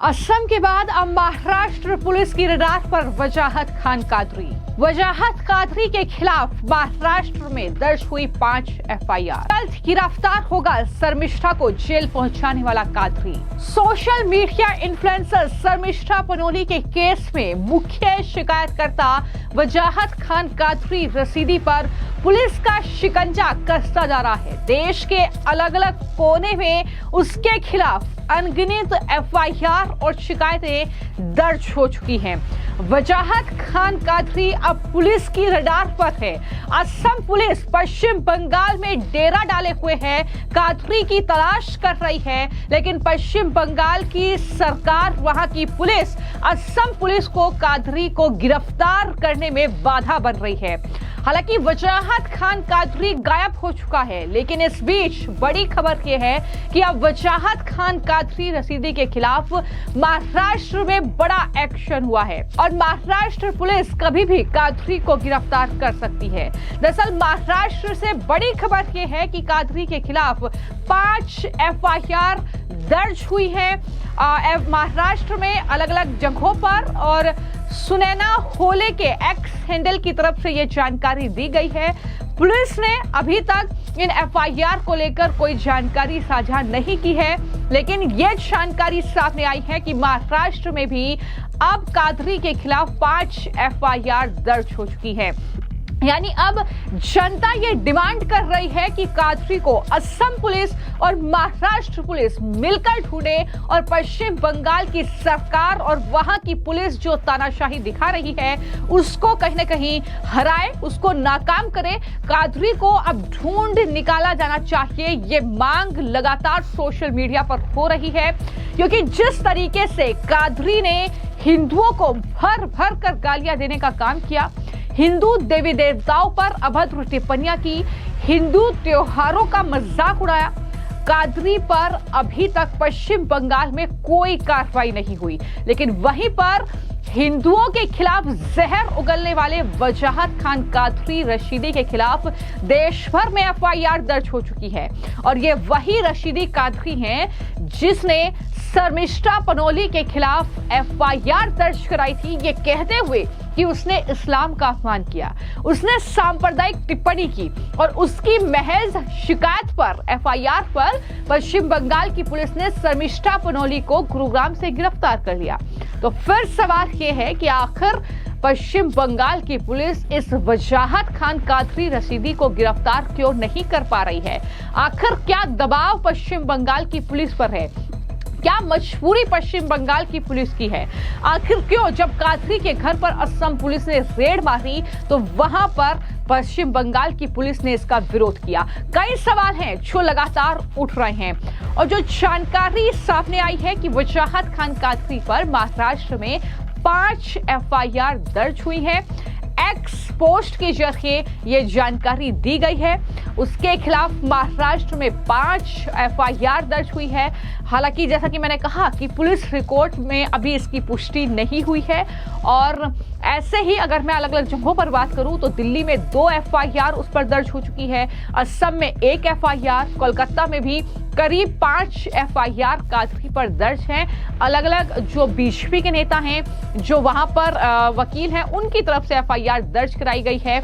असम के बाद अब महाराष्ट्र पुलिस की रडार पर वजाहत खान कादरी। वजाहत कादरी के खिलाफ महाराष्ट्र में दर्ज हुई 5 एफआईआर। जल्द गिरफ्तार होगा शर्मिष्ठा को जेल पहुंचाने वाला Qadri. Social media influencer Sharmishtha Panoli के केस में मुख्य शिकायतकर्ता वजाहत खान कादरी रसीदी पर पुलिस का शिकंजा कसता जा रहा है। देश के अलग अलग कोने में उसके खिलाफ अनगिनत एफआईआर और शिकायतें दर्ज हो चुकी हैं। वजाहत खान कादरी अब पुलिस की रडार पर है। असम पुलिस पश्चिम बंगाल में डेरा डाले हुए है, कादरी की तलाश कर रही है, लेकिन पश्चिम बंगाल की सरकार, वहां की पुलिस असम पुलिस को कादरी को गिरफ्तार करने में बाधा बन रही है। हालांकि वजाहत खान कादरी गायब हो चुका है, लेकिन इस बीच बड़ी खबर यह है कि अब वजाहत खान कादरी रसीदी के खिलाफ महाराष्ट्र में बड़ा एक्शन हुआ है और महाराष्ट्र पुलिस कभी भी कादरी को गिरफ्तार कर सकती है। दरअसल महाराष्ट्र से बड़ी खबर यह है कि कादरी के खिलाफ 5 एफआईआर दर्ज हुई है महाराष्ट्र में अलग अलग जगहों पर, और सुनैना होले के एक्स हैंडल की तरफ से यह जानकारी दी गई है। पुलिस ने अभी तक इन एफआईआर को लेकर कोई जानकारी साझा नहीं की है, लेकिन यह जानकारी सामने आई है कि महाराष्ट्र में भी अब कादरी के खिलाफ 5 एफआईआर दर्ज हो चुकी है। यानी अब जनता ये डिमांड कर रही है कि कादरी को असम पुलिस और महाराष्ट्र पुलिस मिलकर ढूंढे और पश्चिम बंगाल की सरकार और वहां की पुलिस जो तानाशाही दिखा रही है उसको कहीं ना कहीं हराए, उसको नाकाम करे। कादरी को अब ढूंढ निकाला जाना चाहिए, ये मांग लगातार सोशल मीडिया पर हो रही है, क्योंकि जिस तरीके से कादरी ने हिंदुओं को भर भर कर गालियां देने का काम किया, हिंदू देवी देवताओं पर अभद्र टिप्पणियां की, हिंदू त्योहारों का मजाक उड़ाया, कादरी पर अभी तक पश्चिम बंगाल में कोई कार्रवाई नहीं हुई। लेकिन वहीं पर हिंदुओं के खिलाफ जहर उगलने वाले वजाहत खान कादरी रशीदी के खिलाफ देश भर में एफआईआर दर्ज हो चुकी है। और ये वही रशीदी कादरी हैं जिसने शर्मिष्ठा पनोली के खिलाफ एफआईआर दर्ज कराई थी, ये कहते हुए कि उसने इस्लाम का अपमान किया, उसने सांप्रदायिक टिप्पणी की, और उसकी महज शिकायत पर एफआईआर पर पश्चिम बंगाल की पुलिस ने शर्मिष्ठा पनोली को गुरुग्राम से गिरफ्तार कर लिया। तो फिर सवाल यह है कि आखिर पश्चिम बंगाल की पुलिस इस वजाहत खान कादरी रसीदी को गिरफ्तार क्यों नहीं कर पा रही है? आखिर क्या दबाव पश्चिम बंगाल की पुलिस पर है? क्या मजबूरी पश्चिम बंगाल की पुलिस की है? आखिर क्यों जब कादरी के घर पर असम पुलिस ने रेड मारी तो वहां पर पश्चिम बंगाल की पुलिस ने इसका विरोध किया? कई सवाल हैं जो लगातार उठ रहे हैं, और जो जानकारी सामने आई है कि वजाहत खान कादरी पर महाराष्ट्र में 5 एफआईआर दर्ज हुई है। एक्स पोस्ट के जरिए ये जानकारी दी गई है। उसके खिलाफ महाराष्ट्र में 5 एफआईआर दर्ज हुई है। हालांकि जैसा कि मैंने कहा कि पुलिस रिकॉर्ड में अभी इसकी पुष्टि नहीं हुई है, और ऐसे ही अगर मैं अलग अलग जगहों पर बात करूं तो दिल्ली में 2 एफआईआर उस पर दर्ज हो चुकी है, असम में 1 एफआईआर, कोलकाता में भी करीब 5 एफआईआर कादरी पर दर्ज हैं। अलग अलग जो बीजेपी के नेता हैं, जो वहां पर वकील हैं, उनकी तरफ से एफआईआर दर्ज कराई गई है।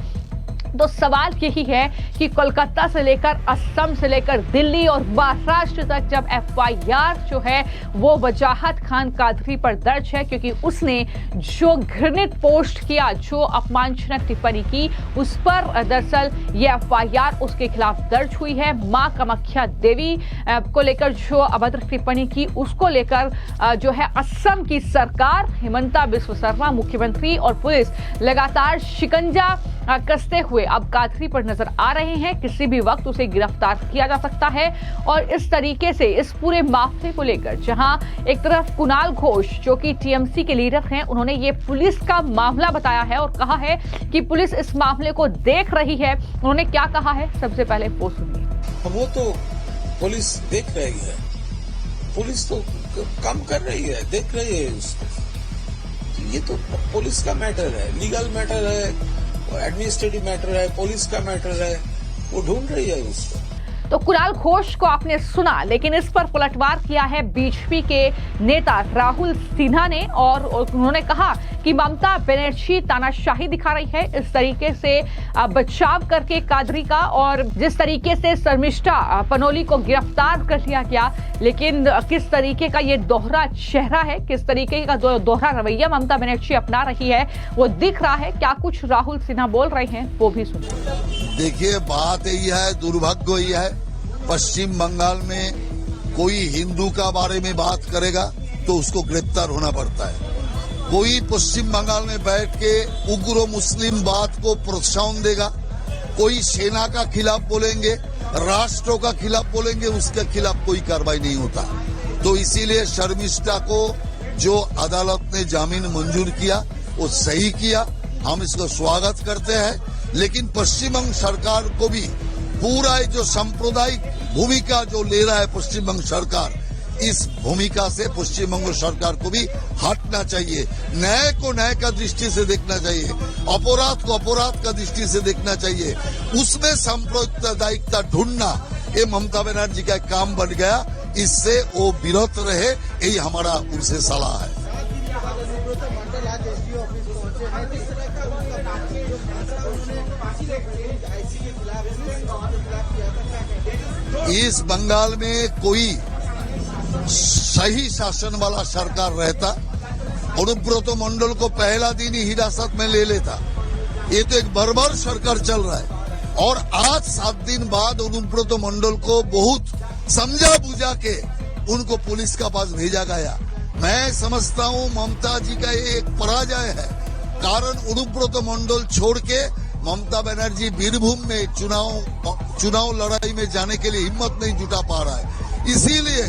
तो सवाल यही है कि कोलकाता से लेकर असम से लेकर दिल्ली और महाराष्ट्र तक जब एफआईआर जो है वो वजाहत खान कादरी पर दर्ज है, क्योंकि उसने जो घृणित पोस्ट किया, जो अपमानजनक टिप्पणी की, उस पर दरअसल ये एफआईआर उसके खिलाफ दर्ज हुई है। मां कामाख्या देवी को लेकर जो अभद्र टिप्पणी की, उसको लेकर जो है असम की सरकार, हिमंता बिस्वा शर्मा मुख्यमंत्री और पुलिस लगातार शिकंजा कसते हुए अब कादरी पर नजर आ रहे हैं। किसी भी वक्त उसे गिरफ्तार किया जा सकता है। और इस तरीके से इस पूरे मामले को लेकर जहां एक तरफ कुणाल घोष जो कि टीएमसी के लीडर हैं, उन्होंने ये पुलिस का मामला बताया है और कहा है कि पुलिस इस मामले को देख रही है। उन्होंने क्या कहा है, सबसे पहले वो सुनिए। वो तो पुलिस देख रही है, पुलिस तो काम कर रही है, देख रही है उसको। ये तो पुलिस का मैटर है, लीगल मैटर है, एडमिनिस्ट्रेटिव मैटर है, पुलिस का मैटर है, वो ढूंढ रही है उसको। तो कुणाल घोष को आपने सुना, लेकिन इस पर पलटवार किया है बीजेपी के नेता राहुल सिन्हा ने, और उन्होंने कहा कि ममता बनर्जी तानाशाही दिखा रही है इस तरीके से बचाव करके कादरी का, और जिस तरीके से शर्मिष्ठा पनोली को गिरफ्तार कर लिया गया, लेकिन किस तरीके का ये दोहरा चेहरा है, किस तरीके का दोहरा रवैया ममता बनर्जी अपना रही है, वो दिख रहा है। क्या कुछ राहुल सिन्हा बोल रहे हैं वो भी सुनिए। देखिए, बात यही है, दुर्भाग्य यही है, पश्चिम बंगाल में कोई हिंदू का बारे में बात करेगा तो उसको गिरफ्तार होना पड़ता है। कोई पश्चिम बंगाल में बैठ के उग्र मुस्लिम बात को प्रोत्साहन देगा, कोई सेना का खिलाफ बोलेंगे, राष्ट्रों का खिलाफ बोलेंगे, उसके खिलाफ कोई कार्रवाई नहीं होता। तो इसीलिए शर्मिष्ठा को जो अदालत ने जामीन मंजूर किया वो सही किया, हम इसको स्वागत करते हैं। लेकिन पश्चिम बंग सरकार को भी पूरा जो सांप्रदायिक भूमिका जो ले रहा है पश्चिम बंग सरकार, इस भूमिका से पश्चिम बंग सरकार को भी हटना चाहिए। न्याय को न्याय का दृष्टि से देखना चाहिए, अपराध को अपराध का दृष्टि से देखना चाहिए। उसमें सांप्रदायिकता ढूंढना ये ममता बनर्जी का काम बन गया। इससे वो विरत रहे, यही हमारा उनसे सलाह है। इस बंगाल में कोई सही शासन वाला सरकार रहता, अनुब्रत मंडल को पहला दिन ही हिरासत में ले लेता। ये तो एक बर्बर सरकार चल रहा है, और आज 7 दिन बाद अनुब्रत मंडल को बहुत समझा बुझा के उनको पुलिस का पास भेजा गया। मैं समझता हूँ ममता जी का ये एक पराजय है, कारण अनुब्रत मंडल छोड़ के ममता बनर्जी बीरभूम में चुनाव लड़ाई में जाने के लिए हिम्मत नहीं जुटा पा रहा है। इसीलिए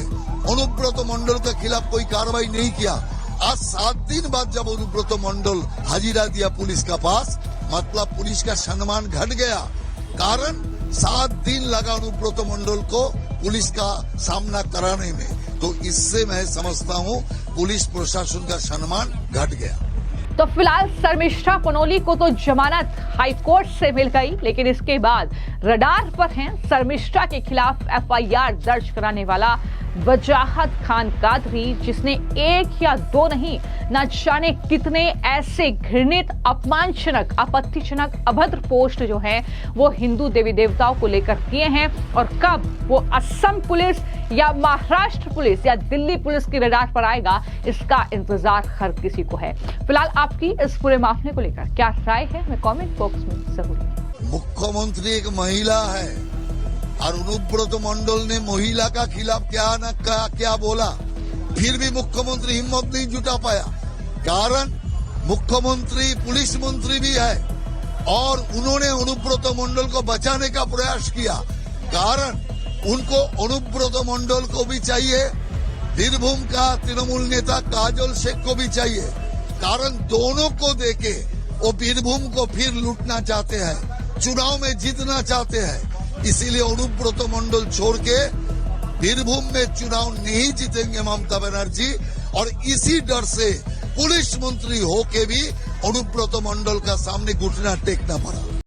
अनुब्रत मंडल के खिलाफ कोई कार्रवाई नहीं किया। आज 7 दिन बाद जब अनुब्रत मंडल हाजिरा दिया पुलिस का पास, मतलब पुलिस का सम्मान घट गया, कारण 7 दिन लगा अनुब्रत मंडल को पुलिस का सामना कराने में। तो इससे मैं समझता हूँ पुलिस प्रशासन का सम्मान घट गया। तो फिलहाल शर्मिष्ठा पनोली को तो जमानत हाईकोर्ट से मिल गई, लेकिन इसके बाद रडार पर हैं शर्मिष्ठा के खिलाफ एफआईआर दर्ज कराने वाला वजाहत खान कादरी, जिसने 1 या 2 नहीं, न जाने कितने ऐसे घृणित, अपमानजनक, आपत्तिजनक, अभद्र पोस्ट जो हैं वो हिंदू देवी देवताओं को लेकर किए हैं, और कब वो असम पुलिस या महाराष्ट्र पुलिस या दिल्ली पुलिस की रडार पर आएगा, इसका इंतजार हर किसी को है। फिलहाल आपकी इस पूरे मामले को लेकर क्या राय है, हमें कमेंट बॉक्स में जरूर लिखिए। मुख्यमंत्री एक महिला है और अनुब्रत मंडल ने महिला का खिलाफ क्या बोला, फिर भी मुख्यमंत्री हिम्मत नहीं जुटा पाया। कारण मुख्यमंत्री पुलिस मंत्री भी है और उन्होंने अनुब्रत मंडल को बचाने का प्रयास किया। कारण उनको अनुब्रत मंडल को भी चाहिए, बीरभूम का तृणमूल नेता काजल शेख को भी चाहिए। कारण दोनों को देके वो बीरभूम को फिर लूटना चाहते हैं, चुनाव में जीतना चाहते हैं। इसीलिए अनुब्रत मंडल छोड़ के बीरभूम में चुनाव नहीं जीतेंगे ममता बनर्जी, और इसी डर से पुलिस मंत्री होके भी अनुब्रत मंडल का सामने घुटना टेकना पड़ा।